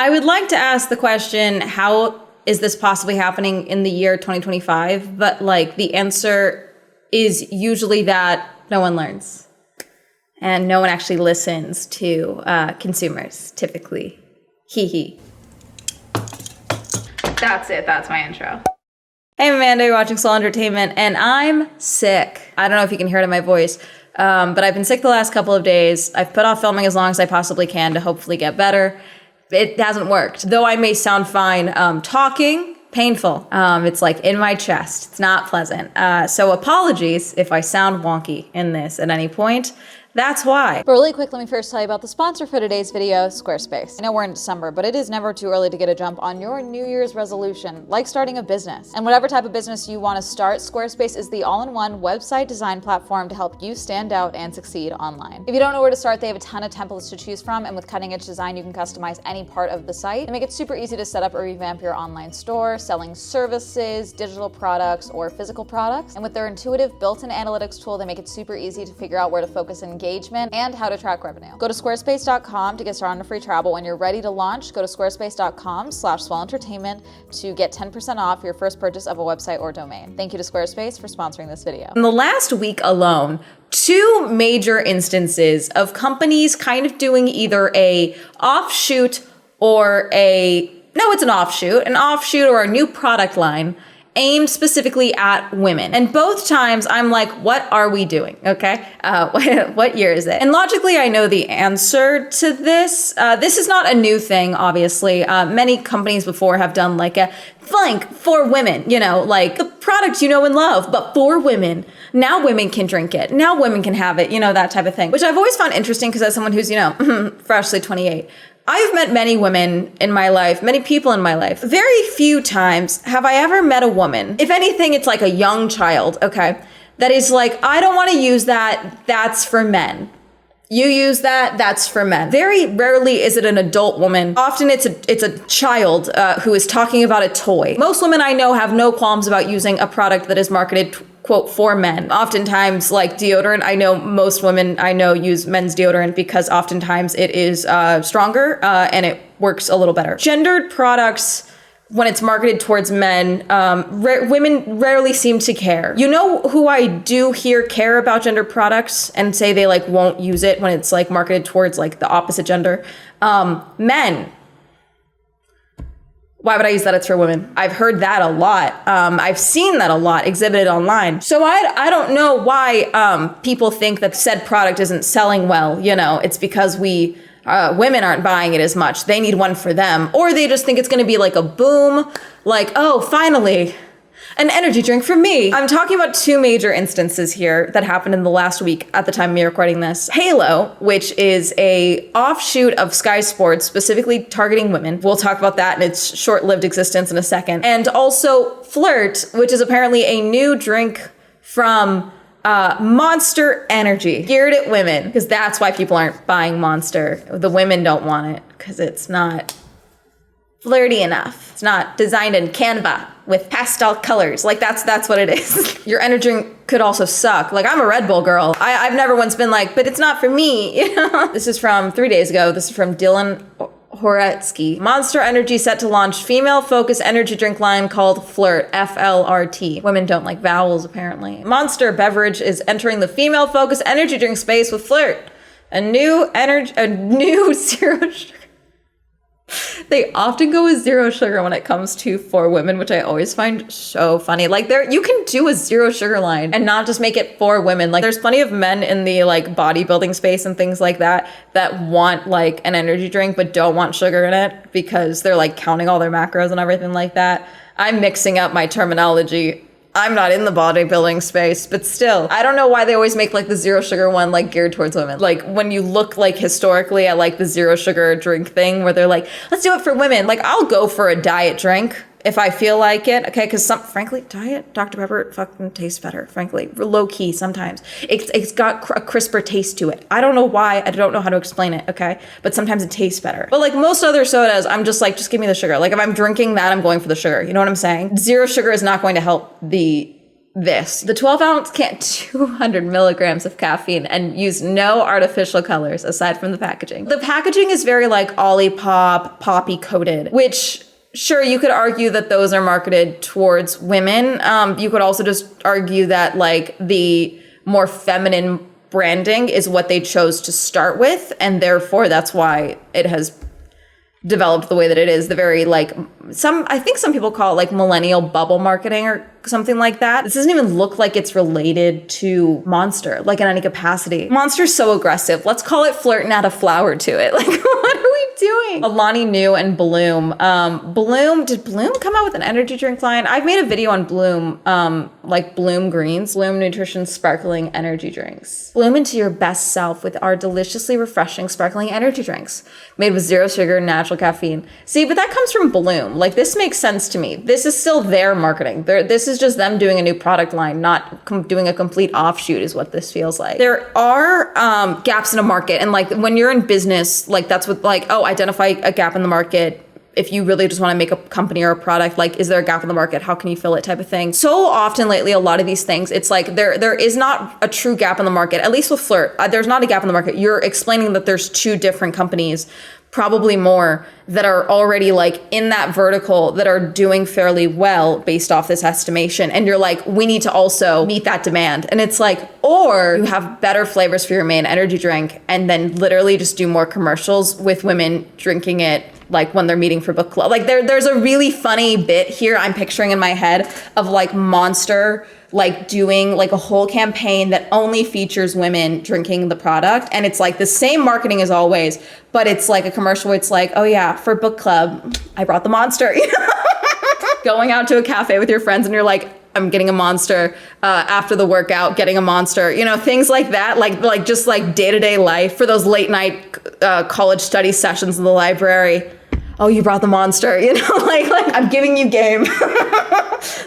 I would like to ask the question, how is this possibly happening in the year 2025? But like the answer is usually that no one learns and no one actually listens to consumers, typically. Hee hee. That's it. That's my intro. Hey, I'm Amanda. You're watching Swell Entertainment, and I'm sick. I don't know if you can hear it in my voice, but I've been sick the last couple of days. I've put off filming as long as I possibly can to hopefully get better. It hasn't worked. Though I may sound fine talking, painful. It's like in my chest. It's not pleasant. So apologies if I sound wonky in this at any point. That's why. But really quick, let me first tell you about the sponsor for today's video, Squarespace. I know we're in December, but it is never too early to get a jump on your New Year's resolution, like starting a business. And whatever type of business you want to start, Squarespace is the all-in-one website design platform to help you stand out and succeed online. If you don't know where to start, they have a ton of templates to choose from, and with cutting-edge design, you can customize any part of the site and make it super easy to set up or revamp your online store, selling services, digital products, or physical products. And with their intuitive built-in analytics tool, they make it super easy to figure out where to focus engagement and how to track revenue. Go to squarespace.com to get started on a free trial. When you're ready to launch, go to squarespace.com/Swell Entertainment to get 10% off your first purchase of a website or domain. Thank you to Squarespace for sponsoring this video. In the last week alone, 2 major instances of companies kind of doing either a offshoot or an offshoot or a new product line aimed specifically at women. And both times I'm like, what are we doing? Okay. What year is it? And logically, I know the answer to this. This is not a new thing, obviously. Many companies before have done like a flank for women, like the product you know and love, but for women. Now women can drink it. Now women can have it, that type of thing, which I've always found interesting because as someone who's, freshly 28, I've met many women in my life, many people in my life. Very few times have I ever met a woman, if anything, it's like a young child, okay, that is like, I don't want to use that, that's for men. You use that, that's for men. Very rarely is it an adult woman. Often it's a child who is talking about a toy. Most women I know have no qualms about using a product that is marketed quote, for men. Oftentimes, like deodorant, I know most women I know use men's deodorant because oftentimes it is stronger and it works a little better. Gendered products, when it's marketed towards men, women rarely seem to care. You know who I do hear care about gender products and say they like won't use it when it's like marketed towards like the opposite gender? Men. Why would I use that? It's for women. I've heard that a lot. I've seen that a lot exhibited online. So I don't know why people think that said product isn't selling well. It's because women aren't buying it as much. They need one for them. Or they just think it's going to be like a boom. Like, oh, finally, an energy drink for me. I'm talking about 2 major instances here that happened in the last week at the time of me recording this. Halo, which is a offshoot of Sky Sports, specifically targeting women. We'll talk about that and its short-lived existence in a second. And also Flirt, which is apparently a new drink from Monster Energy, geared at women, because that's why people aren't buying Monster. The women don't want it because it's not flirty enough. It's not designed in Canva with pastel colors. Like that's what it is. Your energy drink could also suck. Like I'm a Red Bull girl. I've never once been like, but it's not for me. This is from 3 days ago. This is from Dylan Horetsky. Monster Energy set to launch female-focused energy drink line called Flirt, FLRT. Women don't like vowels, apparently. Monster beverage is entering the female-focused energy drink space with Flirt, a new zero sugar. They often go with zero sugar when it comes to for women, which I always find so funny. Like you can do a zero sugar line and not just make it for women. Like there's plenty of men in the like bodybuilding space and things like that want like an energy drink but don't want sugar in it because they're like counting all their macros and everything like that. I'm mixing up my terminology. I'm not in the bodybuilding space, but still, I don't know why they always make like the zero sugar one like geared towards women. Like when you look like historically at like the zero sugar drink thing where they're like, let's do it for women. Like I'll go for a diet drink if I feel like it. Okay, because frankly, diet Dr. Pepper fucking tastes better. Frankly, low key sometimes. It's got a crisper taste to it. I don't know why. I don't know how to explain it. Okay, but sometimes it tastes better. But like most other sodas, I'm just like, just give me the sugar. Like if I'm drinking that, I'm going for the sugar. You know what I'm saying? Zero sugar is not going to help the this. The 12-ounce can 200 milligrams of caffeine and use no artificial colors aside from the packaging. The packaging is very like Olipop, poppy coated, which sure, you could argue that those are marketed towards women. You could also just argue that like the more feminine branding is what they chose to start with, and therefore that's why it has developed the way that it is. The very like I think some people call it like millennial bubble marketing or something like that. This doesn't even look like it's related to Monster, like in any capacity. Monster's so aggressive. Let's call it flirt and add a flower to it. Like, what are we doing? Alani Nu and Bloom. Did Bloom come out with an energy drink line? I've made a video on Bloom, like Bloom Greens, Bloom Nutrition Sparkling Energy Drinks. Bloom into your best self with our deliciously refreshing sparkling energy drinks made with zero sugar, natural caffeine. See, but that comes from Bloom. Like, this makes sense to me. This is still their marketing. This is just them doing a new product line, not doing a complete offshoot is what this feels like. There are gaps in a market. And like when you're in business, like that's what like, oh, identify a gap in the market. If you really just want to make a company or a product, like, is there a gap in the market? How can you fill it type of thing? So often lately, a lot of these things, it's like there is not a true gap in the market, at least with Flirt. There's not a gap in the market. You're explaining that there's two different companies, probably more, that are already like in that vertical that are doing fairly well based off this estimation. And you're like, we need to also meet that demand. And it's like, or you have better flavors for your main energy drink and then literally just do more commercials with women drinking it like when they're meeting for book club. Like there's a really funny bit here I'm picturing in my head of like Monster like doing like a whole campaign that only features women drinking the product. And it's like the same marketing as always, but it's like a commercial where it's like, oh yeah, for book club, I brought the Monster. You know? Going out to a cafe with your friends and you're like, I'm getting a Monster after the workout, getting a Monster, you know, things like that, like just like day-to-day life for those late night college study sessions in the library. Oh, you brought the Monster, you know, like I'm giving you game.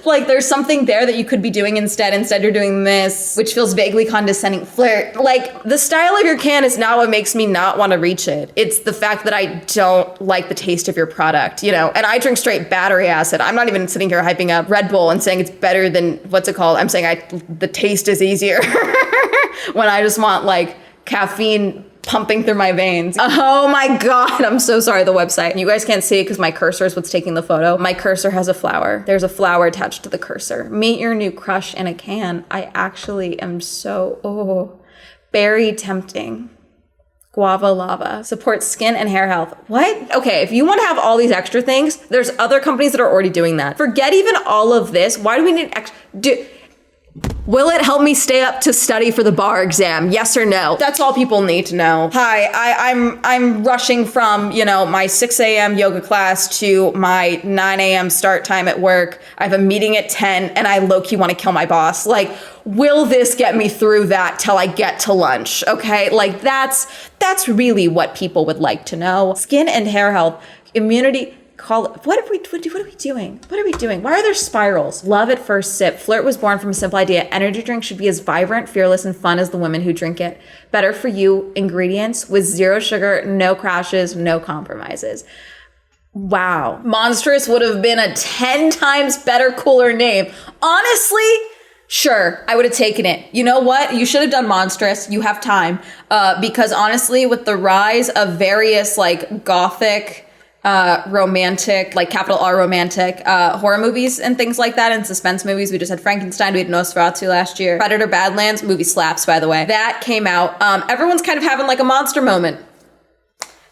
Like there's something there that you could be doing instead. Instead, you're doing this, which feels vaguely condescending. Flirt. Like the style of your can is not what makes me not want to reach it. It's the fact that I don't like the taste of your product, you know, and I drink straight battery acid. I'm not even sitting here hyping up Red Bull and saying it's better than, what's it called? I'm saying the taste is easier when I just want like caffeine pumping through my veins. Oh my God, I'm so sorry, the website. You guys can't see it because my cursor is what's taking the photo. My cursor has a flower. There's a flower attached to the cursor. Meet your new crush in a can. I actually am so, berry tempting. Guava lava. Supports skin and hair health. What? Okay, if you want to have all these extra things, there's other companies that are already doing that. Forget even all of this. Why do we need extra? Will it help me stay up to study for the bar exam? Yes or no? That's all people need to know. Hi, I'm rushing from, you know, my 6 a.m. yoga class to my 9 a.m. start time at work. I have a meeting at 10 and I low-key want to kill my boss. Like, will this get me through that till I get to lunch? Okay, like that's really what people would like to know. Skin and hair health, immunity. What are we doing? What are we doing? Why are there spirals? Love at first sip. Flirt was born from a simple idea. Energy drink should be as vibrant, fearless, and fun as the women who drink it. Better for you ingredients with zero sugar, no crashes, no compromises. Wow. Monstrous would have been a 10 times better, cooler name. Honestly, sure, I would have taken it. You know what? You should have done Monstrous. You have time. Because honestly, with the rise of various like gothic, romantic, like capital R romantic, horror movies and things like that, and suspense movies. We just had Frankenstein, we had Nosferatu last year. Predator Badlands, movie slaps, by the way. That came out. Everyone's kind of having like a monster moment.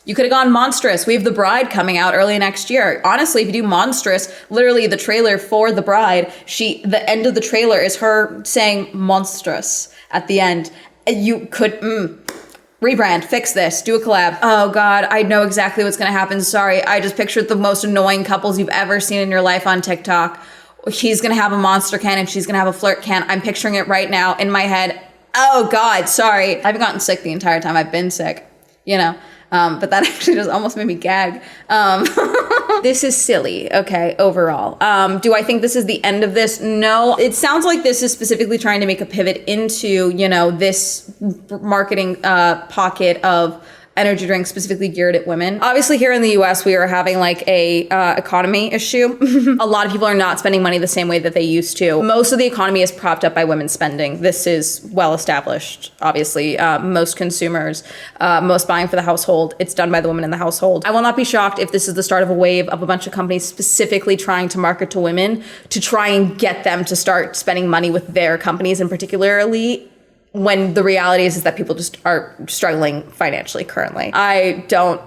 You could have gone Monstrous. We have The Bride coming out early next year. Honestly, if you do Monstrous, literally the trailer for The Bride, the end of the trailer is her saying monstrous at the end. You could, rebrand, fix this, do a collab. Oh God, I know exactly what's gonna happen. Sorry, I just pictured the most annoying couples you've ever seen in your life on TikTok. He's gonna have a Monster can and she's gonna have a Flirt can. I'm picturing it right now in my head. Oh God, sorry. I haven't gotten sick the entire time I've been sick, you know. But that actually just almost made me gag. This is silly, okay, overall. Do I think this is the end of this? No. It sounds like this is specifically trying to make a pivot into, you know, this marketing pocket of energy drinks specifically geared at women. Obviously here in the US, we are having like a economy issue. A lot of people are not spending money the same way that they used to. Most of the economy is propped up by women's spending. This is well established, obviously. Most consumers, most buying for the household, it's done by the women in the household. I will not be shocked if this is the start of a wave of a bunch of companies specifically trying to market to women to try and get them to start spending money with their companies, and particularly when the reality is that people just are struggling financially currently. I don't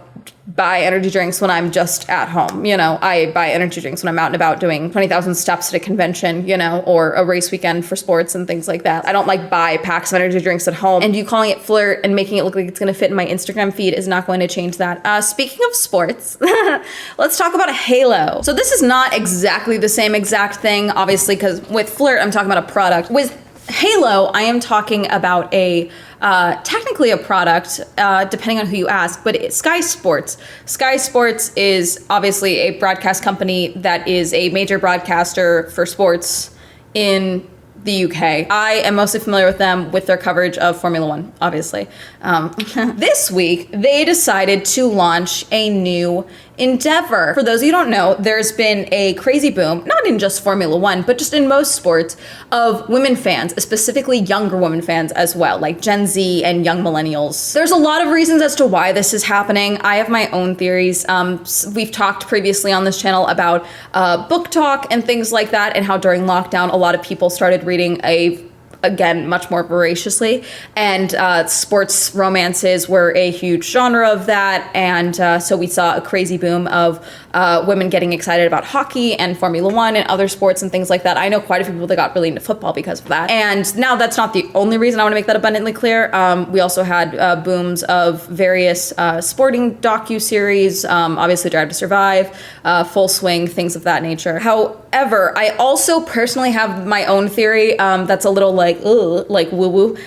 buy energy drinks when I'm just at home. I buy energy drinks when I'm out and about doing 20,000 steps at a convention, or a race weekend for sports and things like that. I don't buy packs of energy drinks at home, and you calling it flirt and making it look like it's going to fit in my Instagram feed is not going to change that. Speaking of sports, let's talk about Halo. So this is not exactly the same exact thing, obviously, because with flirt, I'm talking about a product. With Halo, I am talking about technically a product, depending on who you ask, but it's Sky Sports. Sky Sports is obviously a broadcast company that is a major broadcaster for sports in the UK. I am mostly familiar with them with their coverage of Formula One, obviously. This week, they decided to launch a new endeavor. For those of you who don't know, there's been a crazy boom, not in just Formula One, but just in most sports, of women fans, specifically younger women fans as well, like Gen Z and young millennials. There's a lot of reasons as to why this is happening. I have my own theories. We've talked previously on this channel about book talk and things like that, and how during lockdown, a lot of people started reading again, much more voraciously. And sports romances were a huge genre of that. And so we saw a crazy boom of women getting excited about hockey and Formula One and other sports and things like that. I know quite a few people that got really into football because of that. And now that's not the only reason. I want to make that abundantly clear. We also had booms of various sporting docu-series, obviously Drive to Survive, Full Swing, things of that nature. However, I also personally have my own theory that's a little woo-woo,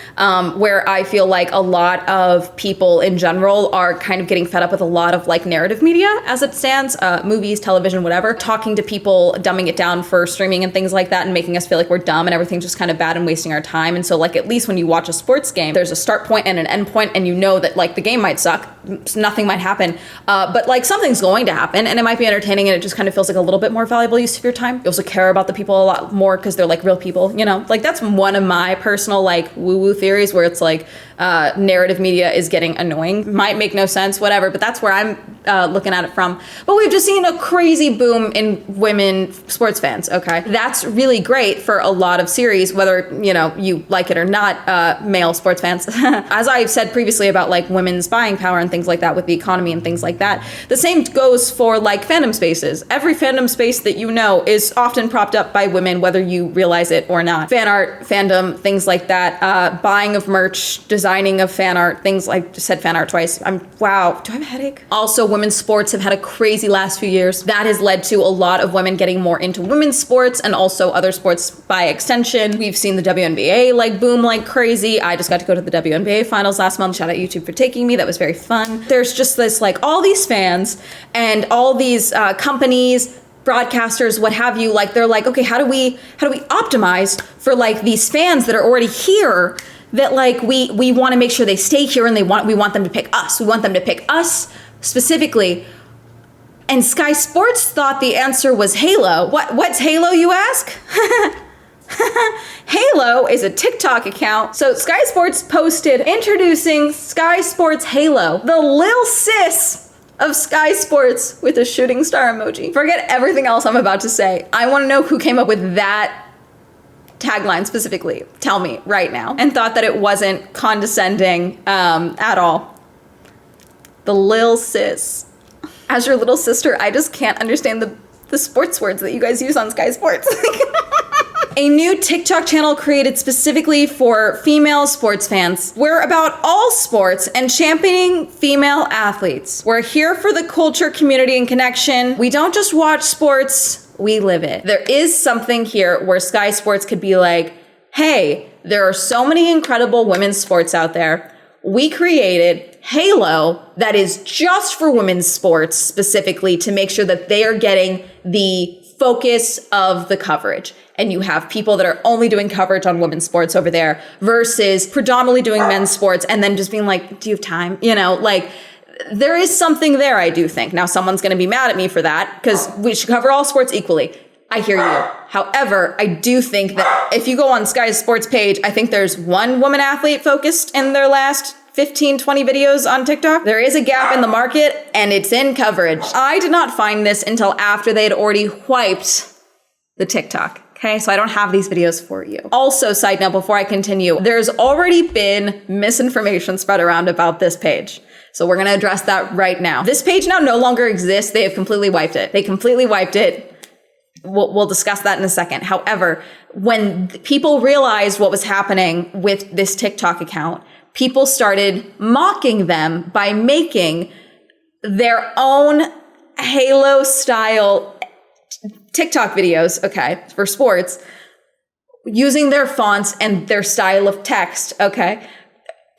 where I feel like a lot of people in general are kind of getting fed up with a lot of narrative media as it stands, movies, television, whatever, talking to people, dumbing it down for streaming and things like that, and making us feel like we're dumb and everything's just kind of bad and wasting our time. And so at least when you watch a sports game, there's a start point and an end point, and you know that the game might suck, nothing might happen, but something's going to happen, and it might be entertaining, and it just kind of feels like a little bit more valuable use of your time. You also care about the people a lot more because they're real people, that's one of my personal woo-woo theories, where it's narrative media is getting annoying. Might make no sense, whatever, but that's where I'm looking at it from. But we've just seen a crazy boom in women sports fans, okay? That's really great for a lot of series, whether, you like it or not, male sports fans. As I've said previously about women's buying power and things like that with the economy and things like that, the same goes for fandom spaces. Every fandom space that is often propped up by women, whether you realize it or not. Fan art, fandom, things like that, buying of merch, designing of fan art, things said fan art twice. Wow, do I have a headache? Also, women's sports have had a crazy last few years. That has led to a lot of women getting more into women's sports and also other sports by extension. We've seen the WNBA boom like crazy. I just got to go to the WNBA finals last month. Shout out YouTube for taking me. That was very fun. There's just this all these fans and all these companies, broadcasters, what have you, they're okay, how do we optimize for these fans that are already here, that we want to make sure they stay here, and we want them to pick us. We want them to pick us specifically. And Sky Sports thought the answer was Halo. What's Halo, you ask? Halo is a TikTok account. So Sky Sports posted introducing Sky Sports Halo, the lil sis of Sky Sports, with a shooting star emoji. Forget everything else I'm about to say. I want to know who came up with that tagline specifically. Tell me right now. And thought that it wasn't condescending at all. The lil sis. As your little sister, I just can't understand the sports words that you guys use on Sky Sports. A new TikTok channel created specifically for female sports fans. We're about all sports and championing female athletes. We're here for the culture, community, and connection. We don't just watch sports, we live it. There is something here where Sky Sports could be hey, there are so many incredible women's sports out there. We created Halo that is just for women's sports specifically to make sure that they are getting the focus of the coverage. and you have people that are only doing coverage on women's sports over there versus predominantly doing men's sports and then just being like, do you have time? You know, like there is something there, I do think. Now, someone's going to be mad at me for that because we should cover all sports equally. I hear you. However, I do think that if you go on Sky's sports page, I think there's one woman athlete focused in their last 15, 20 videos on TikTok. There is a gap in the market and it's in coverage. I did not find this until after they had already wiped the TikTok. Okay, so I don't have these videos for you. Also, side note, before I continue, there's already been misinformation spread around about this page. So we're gonna address that right now. This page now no longer exists. They have completely wiped it. They completely wiped it. We'll discuss that in a second. However, when people realized what was happening with this TikTok account, people started mocking them by making their own Halo style TikTok videos, okay, for sports, using their fonts and their style of text, okay,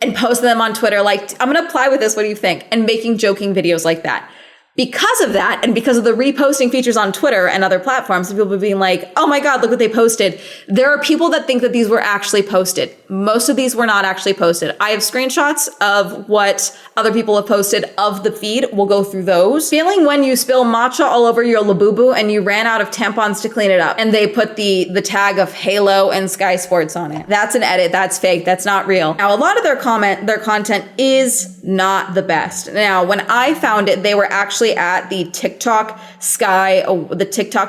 and posting them on Twitter like, I'm going to apply with this, what do you think? And making joking videos like that. Because of that, and because of the reposting features on Twitter and other platforms, people being like, oh my God, look what they posted. There are people that think that these were actually posted. Most of these were not actually posted. I have screenshots of what other people have posted of the feed. We'll go through those. Feeling when you spill matcha all over your labubu and you ran out of tampons to clean it up. And they put the tag of Halo and Sky Sports on it. That's an edit. That's fake. That's not real. Now, a lot of their content is not the best. Now, when I found it, they were actually at the TikTok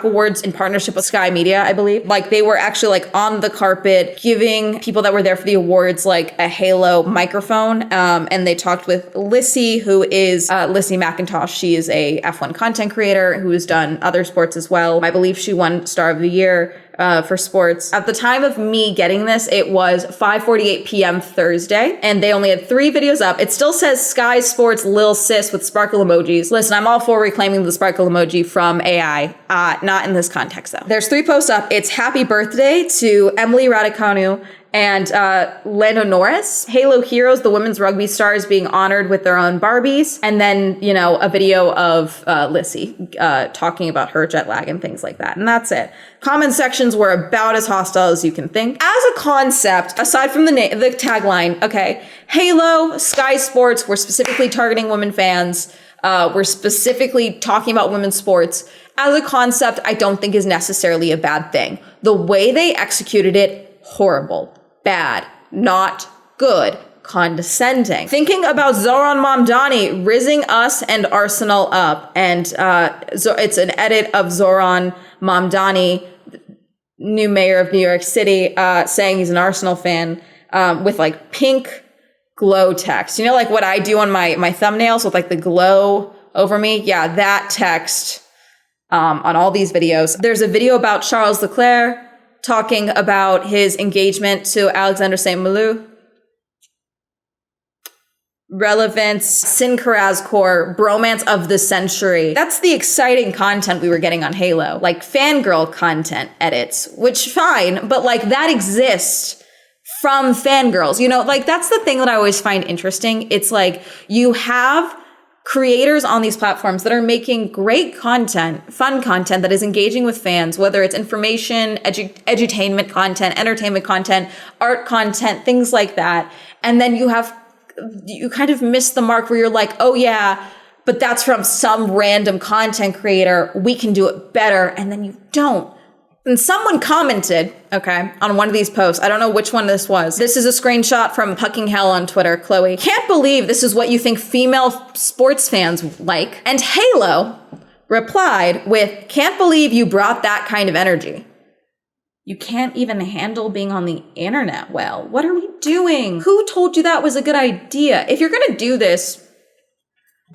Awards in partnership with Sky Media, I believe. Like they were actually like on the carpet giving people that were there for the awards like a Halo microphone. And they talked with Lissy, who is Lissy McIntosh. She is a F1 content creator who has done other sports as well. I believe she won Star of the Year for sports. At the time of me getting this, it was 5:48 p.m. Thursday, and they only had 3 videos up. It still says Sky Sports Lil Sis with sparkle emojis. Listen, I'm all for reclaiming the sparkle emoji from AI, not in this context though. There's 3 posts up. It's happy birthday to Emily Raducanu and Lando Norris. Halo Heroes, the women's rugby stars being honored with their own Barbies. And then, you know, a video of Lissy talking about her jet lag and things like that. And that's it. Comment sections were about as hostile as you can think. As a concept, aside from the tagline, okay, Halo, Sky Sports, we're specifically targeting women fans. We're specifically talking about women's sports. As a concept, I don't think is necessarily a bad thing. The way they executed it, horrible. Bad, not good, condescending. Thinking about Zoran Mamdani rizzing us and Arsenal up. And it's an edit of Zoran Mamdani, new mayor of New York City, saying he's an Arsenal fan with like pink glow text. You know, like what I do on my thumbnails with like the glow over me? Yeah, that text on all these videos. There's a video about Charles Leclerc talking about his engagement to Alexander St. Malou. Relevance, Sin Karaz core, bromance of the century. That's the exciting content we were getting on Halo. Like fangirl content edits, which fine, but like that exists from fangirls. You know, like that's the thing that I always find interesting. It's like you have creators on these platforms that are making great content, fun content that is engaging with fans, whether it's information, edutainment content, entertainment content, art content, things like that. And then you kind of miss the mark where you're like, oh yeah, but that's from some random content creator. We can do it better. And then you don't. And someone commented, okay, on one of these posts. I don't know which one this was. This is a screenshot from Pucking Hell on Twitter. Chloe, can't believe this is what you think female sports fans like. And Halo replied with, can't believe you brought that kind of energy. You can't even handle being on the internet well. What are we doing? Who told you that was a good idea? If you're going to do this,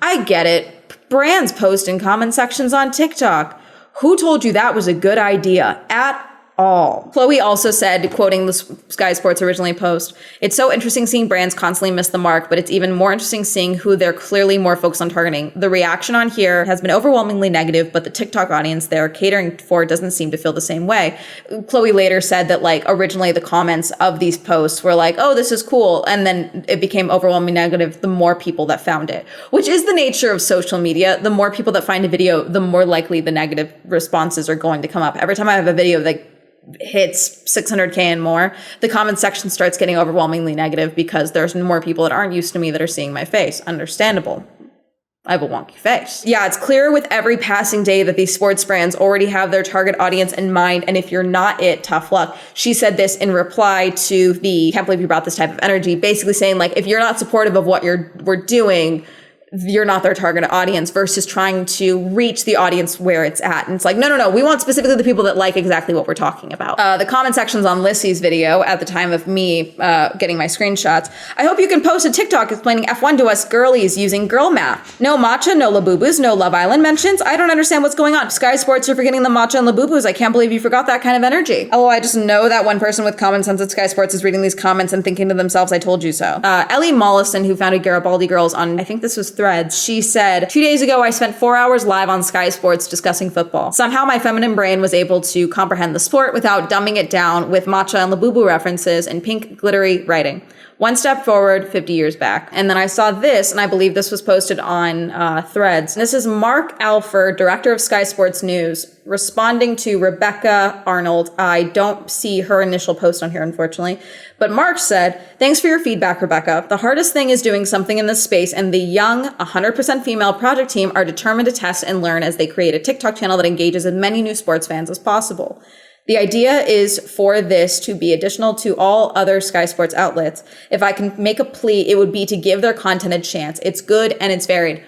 I get it. Brands post in comment sections on TikTok. Who told you that was a good idea at all? Chloe also said, quoting the Sky Sports originally post, it's so interesting seeing brands constantly miss the mark, but it's even more interesting seeing who they're clearly more focused on targeting. The reaction on here has been overwhelmingly negative, but the TikTok audience they're catering for doesn't seem to feel the same way. Chloe later said that like originally the comments of these posts were like, oh, this is cool. And then it became overwhelmingly negative the more people that found it, which is the nature of social media. The more people that find a video, the more likely the negative responses are going to come up. Every time I have a video that hits 600K and more, the comment section starts getting overwhelmingly negative because there's more people that aren't used to me that are seeing my face. Understandable. I have a wonky face. Yeah, it's clear with every passing day that these sports brands already have their target audience in mind. And if you're not it, tough luck. She said this in reply to the, can't believe you brought this type of energy, basically saying like, if you're not supportive of what we're doing, you're not their target audience, versus trying to reach the audience where it's at. And it's like, no, we want specifically the people that like exactly what we're talking about. The comment sections on Lissy's video at the time of me getting my screenshots. I hope you can post a TikTok explaining F1 to us girlies using girl math. No matcha, no Labubus, no Love Island mentions. I don't understand what's going on. Sky Sports, you're forgetting the matcha and Labubus. I can't believe you forgot that kind of energy. Oh, I just know that one person with common sense at Sky Sports is reading these comments and thinking to themselves, I told you so. Ellie Mollison, who founded Garibaldi Girls on, I think this was Threads, she said, 2 days ago, I spent 4 hours live on Sky Sports discussing football. Somehow my feminine brain was able to comprehend the sport without dumbing it down with matcha and Labubu references and pink glittery writing. One step forward, 50 years back. And then I saw this, and I believe this was posted on Threads. This is Mark Alford, director of Sky Sports News, responding to Rebecca Arnold. I don't see her initial post on here, unfortunately. But Mark said, thanks for your feedback, Rebecca. The hardest thing is doing something in this space, and the young, 100% female project team are determined to test and learn as they create a TikTok channel that engages as many new sports fans as possible. The idea is for this to be additional to all other Sky Sports outlets. If I can make a plea, it would be to give their content a chance. It's good and it's varied.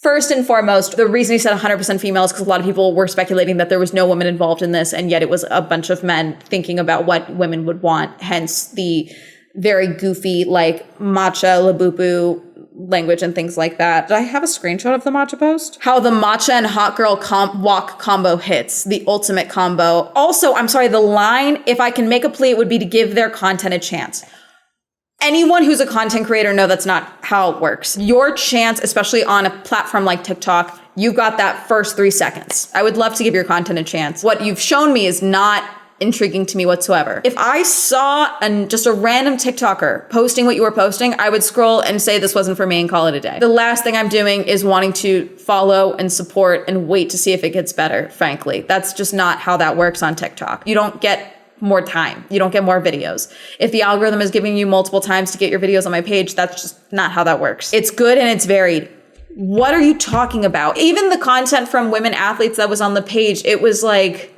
First and foremost, the reason he said 100% female is because a lot of people were speculating that there was no women involved in this, and yet it was a bunch of men thinking about what women would want, hence the very goofy, like, matcha, labubu language and things like that. Did I have a screenshot of the matcha post? How the matcha and hot girl walk combo hits, the ultimate combo. Also, I'm sorry, the line, if I can make a plea, it would be to give their content a chance. Anyone who's a content creator know that's not how it works. Your chance, especially on a platform like TikTok, you got that first 3 seconds. I would love to give your content a chance. What you've shown me is not intriguing to me whatsoever. If I saw just a random TikToker posting what you were posting, I would scroll and say this wasn't for me and call it a day. The last thing I'm doing is wanting to follow and support and wait to see if it gets better, frankly. That's just not how that works on TikTok. You don't get more time. You don't get more videos. If the algorithm is giving you multiple times to get your videos on my page, that's just not how that works. It's good and it's varied. What are you talking about? Even the content from women athletes that was on the page, it was like,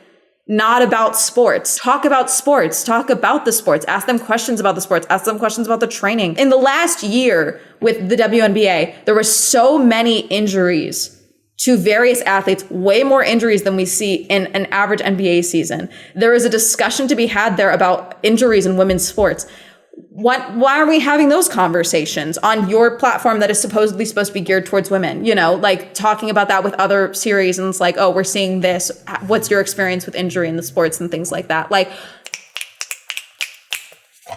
not about sports. Talk about sports. Talk about the sports. Ask them questions about the sports. Ask them questions about the training. In the last year with the WNBA, there were so many injuries to various athletes, way more injuries than we see in an average NBA season. There is a discussion to be had there about injuries in women's sports. Why are we having those conversations on your platform that is supposedly supposed to be geared towards women? You know, like talking about that with other series, and it's like, oh, we're seeing this. What's your experience with injury in the sports and things like that? Like,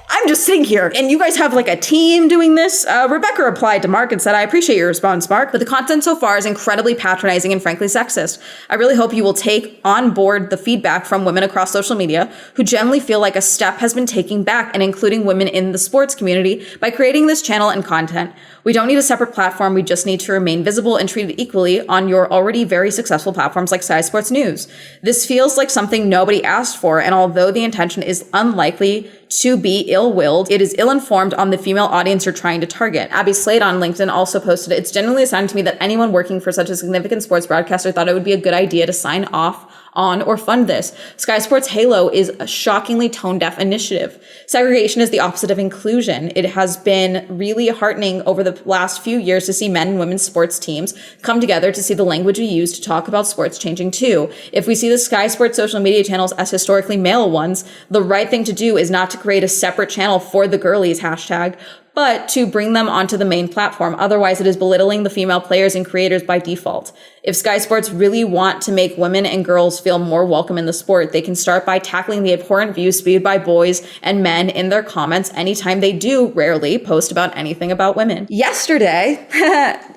I'm just sitting here and you guys have like a team doing this. Rebecca replied to Mark and said, I appreciate your response, Mark, but the content so far is incredibly patronizing and frankly sexist. I really hope you will take on board the feedback from women across social media who generally feel like a step has been taken back and including women in the sports community by creating this channel and content. We don't need a separate platform. We just need to remain visible and treated equally on your already very successful platforms like Sky Sports News. This feels like something nobody asked for, and although the intention is unlikely to be ill-willed, it is ill-informed on the female audience you're trying to target. Abby Slade on LinkedIn also posted, it's genuinely a sign to me that anyone working for such a significant sports broadcaster thought it would be a good idea to sign off on or fund this. Sky Sports Halo is a shockingly tone-deaf initiative. Segregation is the opposite of inclusion. It has been really heartening over the last few years to see men and women's sports teams come together to see the language we use to talk about sports changing too. If we see the Sky Sports social media channels as historically male ones, the right thing to do is not to create a separate channel for the girlies hashtag, but to bring them onto the main platform. Otherwise, it is belittling the female players and creators by default. If Sky Sports really want to make women and girls feel more welcome in the sport, they can start by tackling the abhorrent views spewed by boys and men in their comments anytime they do rarely post about anything about women. Yesterday,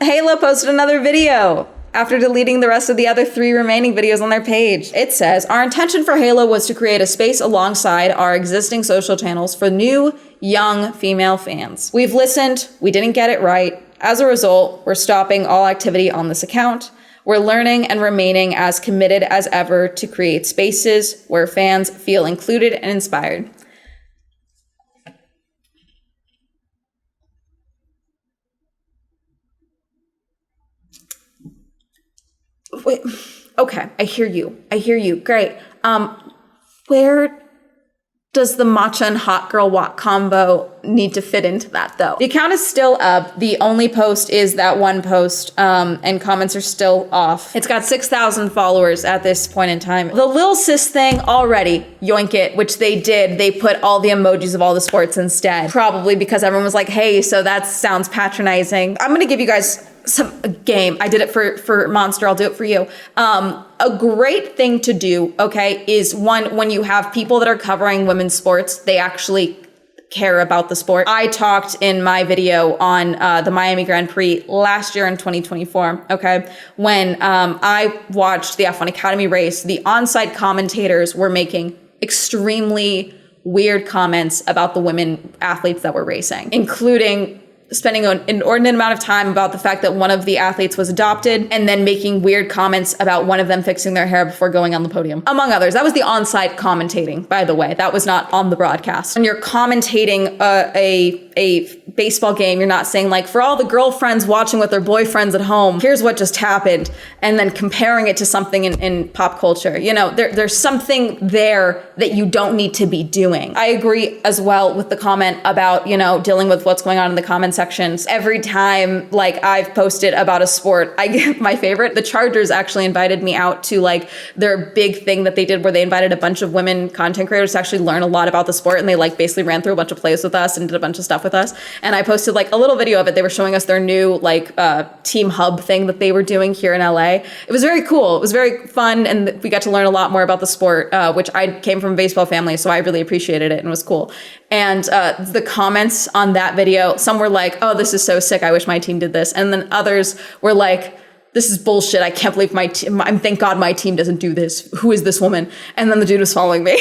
Halo posted another video after deleting the rest of the other 3 remaining videos on their page. It says, our intention for Halo was to create a space alongside our existing social channels for new, young female fans. We've listened, we didn't get it right. As a result, we're stopping all activity on this account. We're learning and remaining as committed as ever to create spaces where fans feel included and inspired. Wait, okay, I hear you. Great. Where does the matcha and hot girl walk combo need to fit into that, though? The account is still up. The only post is that one post, and comments are still off. It's got 6,000 followers at this point in time. The Lil Sis thing, already, yoink it, which they did. They put all the emojis of all the sports instead. Probably because everyone was like, hey, so that sounds patronizing. I'm gonna give you guys a game. I did it for Monster. I'll do it for you. A great thing to do, okay, is when you have people that are covering women's sports, they actually care about the sport. I talked in my video on the Miami Grand Prix last year in 2024, okay, when I watched the F1 Academy race, the on-site commentators were making extremely weird comments about the women athletes that were racing, including spending an inordinate amount of time about the fact that one of the athletes was adopted and then making weird comments about one of them fixing their hair before going on the podium, among others. That was the on-site commentating, by the way. That was not on the broadcast. When you're commentating a baseball game, you're not saying like, for all the girlfriends watching with their boyfriends at home, here's what just happened, and then comparing it to something in pop culture. You know, there's something there that you don't need to be doing. I agree as well with the comment about, you know, dealing with what's going on in the comment sections. Every time like I've posted about a sport, I get my favorite. The Chargers actually invited me out to like their big thing that they did where they invited a bunch of women content creators to actually learn a lot about the sport, and they like basically ran through a bunch of plays with us and did a bunch of stuff with us. And I posted like a little video of it. They were showing us their new like team hub thing that they were doing here in LA. It was very cool. It was very fun, and we got to learn a lot more about the sport, which I came from a baseball family, so I really appreciated it and it was cool. And the comments on that video, some were like, oh, this is so sick, I wish my team did this. And then others were like, this is bullshit, I can't believe my team, thank God my team doesn't do this. Who is this woman? And then the dude was following me.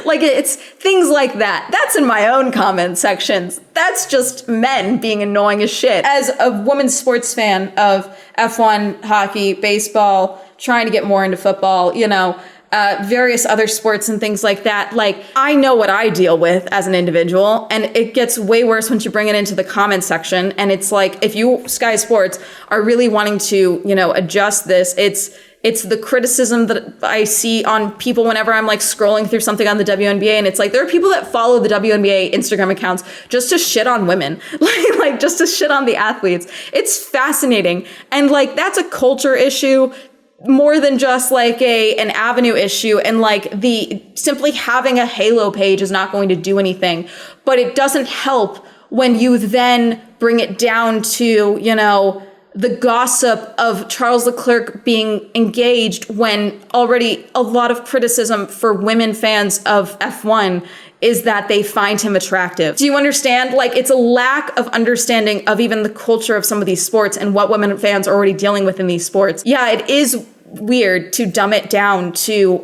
Like, it's things like that. That's in my own comment sections. That's just men being annoying as shit. As a women's sports fan of F1, hockey, baseball, trying to get more into football, you know, various other sports and things like that. Like, I know what I deal with as an individual, and it gets way worse once you bring it into the comment section. And it's like, if you, Sky Sports, are really wanting to, you know, adjust this, it's the criticism that I see on people whenever I'm like scrolling through something on the WNBA, and it's like, there are people that follow the WNBA Instagram accounts just to shit on women, like just to shit on the athletes. It's fascinating. And like, that's a culture issue more than just like an avenue issue. And like the simply having a Halo page is not going to do anything, but it doesn't help when you then bring it down to, you know, the gossip of Charles Leclerc being engaged, when already a lot of criticism for women fans of F1 is that they find him attractive. Do you understand? Like, it's a lack of understanding of even the culture of some of these sports and what women fans are already dealing with in these sports. Yeah, it is weird to dumb it down to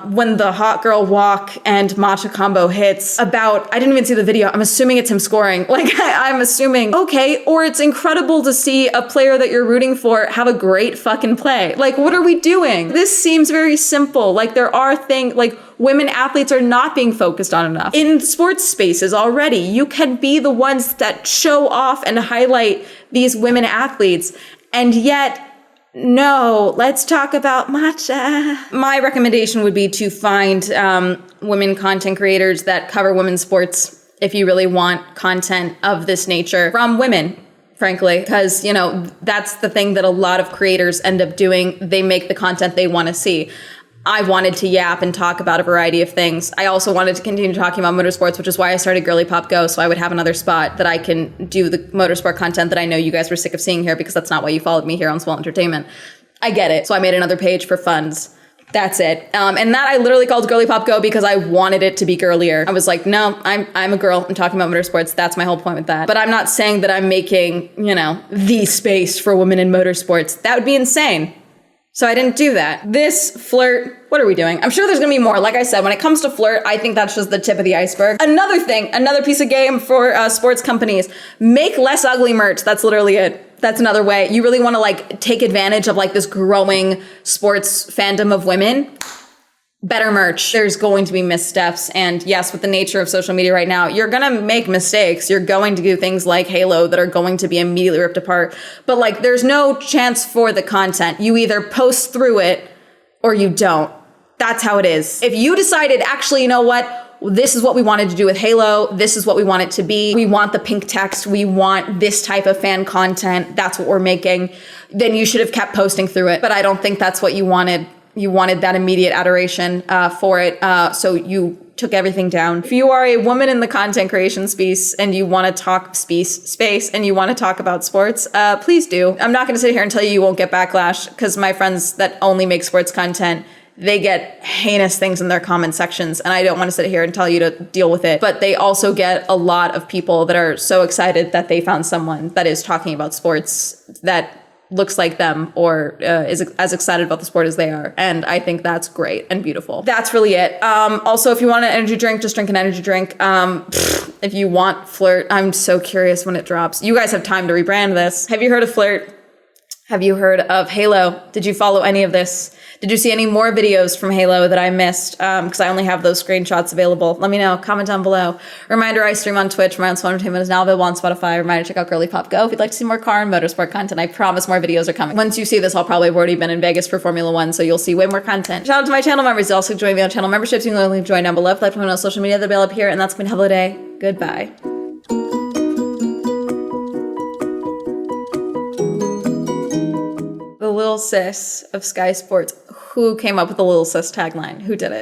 when the hot girl walk and matcha combo hits about, I didn't even see the video, I'm assuming it's him scoring. Like, I'm assuming, okay, or it's incredible to see a player that you're rooting for have a great fucking play. Like, what are we doing? This seems very simple. Like, there are things, like, women athletes are not being focused on enough. In sports spaces already, you can be the ones that show off and highlight these women athletes, and yet, no, let's talk about matcha. My recommendation would be to find women content creators that cover women's sports if you really want content of this nature from women, frankly, because, you know, that's the thing that a lot of creators end up doing. They make the content they want to see. I wanted to yap and talk about a variety of things. I also wanted to continue talking about motorsports, which is why I started Girly Pop Go, so I would have another spot that I can do the motorsport content that I know you guys were sick of seeing here, because that's not why you followed me here on Swell Entertainment. I get it. So I made another page for funds. That's it. And that I literally called Girly Pop Go because I wanted it to be girlier. I was like, no, I'm a girl. I'm talking about motorsports. That's my whole point with that. But I'm not saying that I'm making, you know, the space for women in motorsports. That would be insane. So I didn't do that. This flirt, what are we doing? I'm sure there's gonna be more. Like I said, when it comes to flirt, I think that's just the tip of the iceberg. Another thing, another piece of game for sports companies, make less ugly merch. That's literally it. That's another way. You really want to like take advantage of like this growing sports fandom of women. Better merch. There's going to be missteps. And yes, with the nature of social media right now, you're going to make mistakes. You're going to do things like Halo that are going to be immediately ripped apart. But like, there's no chance for the content. You either post through it or you don't. That's how it is. If you decided, actually, you know what? This is what we wanted to do with Halo. This is what we want it to be. We want the pink text. We want this type of fan content. That's what we're making. Then you should have kept posting through it. But I don't think that's what you wanted. You wanted that immediate adoration for it. So you took everything down. If you are a woman in the content creation space and you want to talk space and you want to talk about sports, please do. I'm not going to sit here and tell you won't get backlash, because my friends that only make sports content, they get heinous things in their comment sections, and I don't want to sit here and tell you to deal with it. But they also get a lot of people that are so excited that they found someone that is talking about sports that looks like them or is as excited about the sport as they are. And I think that's great and beautiful. That's really it. Also, if you want an energy drink, just drink an energy drink. If you want Flirt, I'm so curious when it drops. You guys have time to rebrand this. Have you heard of Flirt? Have you heard of Halo? Did you follow any of this? Did you see any more videos from Halo that I missed? Because I only have those screenshots available. Let me know. Comment down below. Reminder, I stream on Twitch. My own Swell Entertainment is now available on Spotify. Reminder, check out Girly Pop Go if you'd like to see more car and motorsport content. I promise more videos are coming. Once you see this, I'll probably have already been in Vegas for Formula One, so you'll see way more content. Shout out to my channel members. You also join me on channel memberships. You can link join down below. If you'd like to on social media, they'll be up here. And that's been Hello Day. Goodbye. The little sis of Sky Sports. Who came up with the little sis tagline? Who did it?